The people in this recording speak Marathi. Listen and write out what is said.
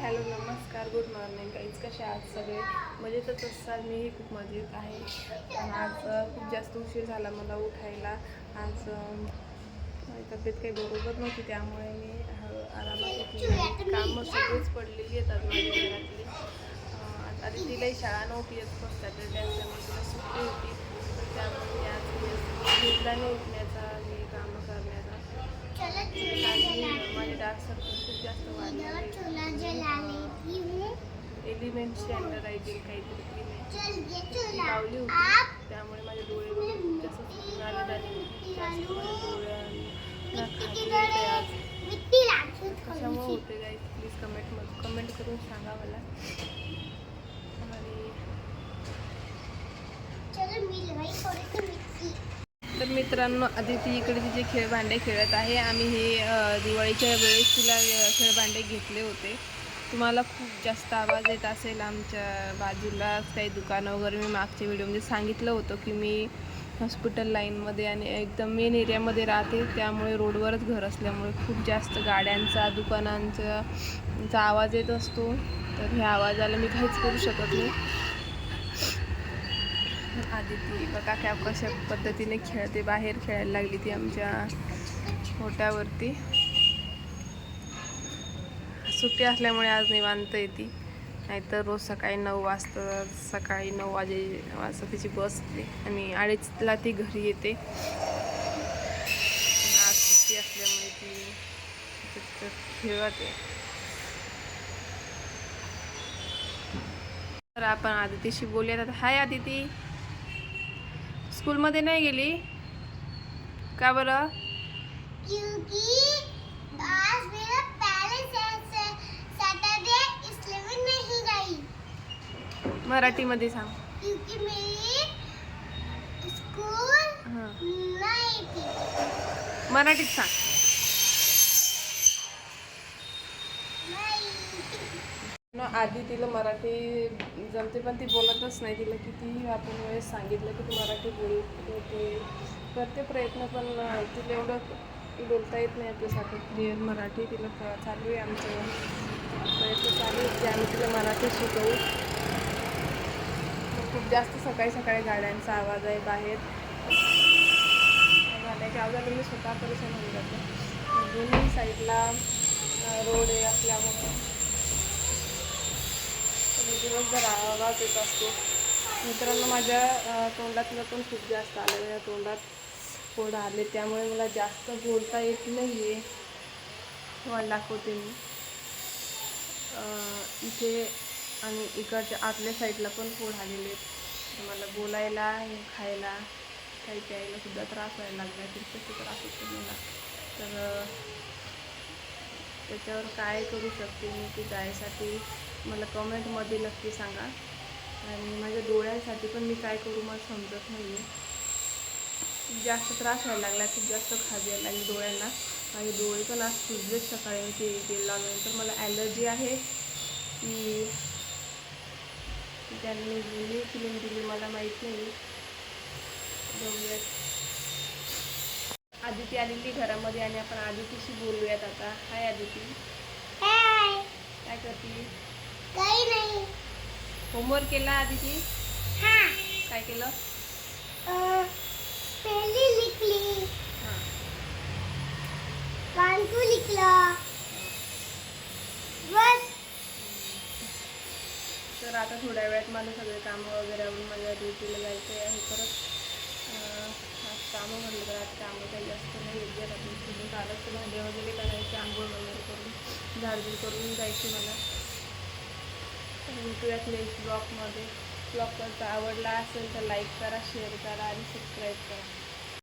हॅलो नमस्कार, गुड मॉर्निंग गाईज. कशा आहात सगळे? मजेतच असाल. मीही खूप मजेत आहे. आणि आज खूप जास्त उशीर झाला मला उठायला. आज माझी तब्येत काही बरोबर नव्हती, त्यामुळे मी आरामात उठली. कामं सगळीच पडलेली आहेत आज माझ्या घरातली. आधी तिलाही शाळा नव्हती येत फर्स्ट सॅटर्डे असल्यामुळे तिला सुट्टी होती. त्यामुळे मी आज घेतला नाही उठण्याचा आणि कामं करण्याचा. माझे डार्क सर्कल खूप जास्त वाढले. एलिमेंटची अंडर आय जेल काहीतरी क्रीम लावली होती, त्यामुळे माझे डोळे वगैरे खूप जास्त सुकून आले आणि खूप जास्त माझ्या डोळ्यांना खाजवत आज. कशामुळे होते गाईज, प्लीज कमेंट करून सांगा मला. तर मित्रांनो, आदिती इकडे तिचे खेळभांडे खेळत आहे. आम्ही हे दिवाळीच्या वेळेस तिला खेळभांडे घेतले होते. तुम्हाला खूप जास्त आवाज येत असेल. आमच्या बाजूलाच काही दुकानं वगैरे मी मागच्या व्हिडिओमध्ये सांगितलं होतं की मी हॉस्पिटल लाईनमध्ये आणि एकदम मेन एरियामध्ये राहते, त्यामुळे रोडवरच घर असल्यामुळे खूप जास्त गाड्यांचा दुकानांचा आवाज येत असतो. तर ह्या आवाजाला मी काहीच करू शकत नाही. आदिती बघा काय कशा पद्धतीने खेळते, बाहेर खेळायला लागली ती आमच्या ओट्यावरती. सुट्टी असल्यामुळे आज निवांत येते, नाहीतर रोज सकाळी 9 वाजता तिची बस असते आणि 2:30ला ती घरी येते. आज सुट्टी असल्यामुळे ती खेळते. तर आपण आदितीशी बोलूयात आता. हाय आदिती, स्कूलमध्ये नाही गेली का बरं? क्योंकि आज मेरा पहले सैटरडे इसलिए मैं नहीं गई. मराठीमध्ये सांग. क्योंकि मेरी स्कूल नहीं थी. मराठीत सांग. आधी तिला मराठी जमते पण ती बोलतच नाही. तिला कितीही आपण वेळेस सांगितलं की तू मराठी बोलते, करते प्रयत्न, पण तिला एवढं बोलता येत नाही आपल्यासाठी क्लिअर मराठी. तिला चालू आहे आमचं प्रयत्न चालू आहे की आम्ही तिला मराठी शिकवू. खूप जास्त सकाळी सकाळी गाड्यांचा आवाज आहे बाहेर. गाड्याच्या आवाजाला मी स्वतः परेशान होऊन जाते. दोन्ही साईडला रोड असल्यामुळे दिवसभर आवाज येत असतो. मित्रांनो, माझ्या तोंडातलं पण खूप जास्त आलं. माझ्या तोंडात फोड आले, त्यामुळे मला जास्त बोलता येत नाही आहे. तुम्हाला दाखवते मी. इथे आणि इकडच्या आतल्या साईडला पण फोड आलेले आहेत. मला बोलायला, खायला, काही प्यायला सुद्धा त्रास व्हायला लागला. खूप त्रास होतो मला. तर त्याच्यावर काय करू शकते मी की जायसाठी मला कमेंटमध्ये नक्की सांगा. आणि माझ्या डोळ्यांसाठी पण मी काय करू मला समजत नाही आहे. खूप जास्त त्रास व्हायला लागला, खूप जास्त खाज यायला लागली डोळ्यांना. माझे डोळे पण आज सुजले सकाळी ते तेल लावल्यानंतर. मला ॲलर्जी आहे की त्यांनी क्रीम दिली मला माहीत नाही. बघूयात. आदिती आलेली घरामध्ये आणि आपण आदितीशी बोलूयात आता. हाय आदिती. हाय. काय करते? काही नाही. होमवर्क केला आदिती? हां. काय केलं? पहली लिखली. हां. 1 2 लिखलं. बस. तर आता थोड्या वेळात मला सगळे कामं वगैरे आवरून माझ्या ड्युटीला जायचं आहे. परत आज कामं म्हटलं तर आज कामं काही जास्त नाही योग्य राहतील. तुम्ही आलं तर भांडे वगैरे करायचे, आंघोळ वगैरे करून झाडझूड करून जायचे मला. भेटूयात नेक्स्ट ब्लॉगमध्ये. ब्लॉग जर आवडला असेल तर लाईक करा, शेअर करा आणि सबस्क्राईब करा.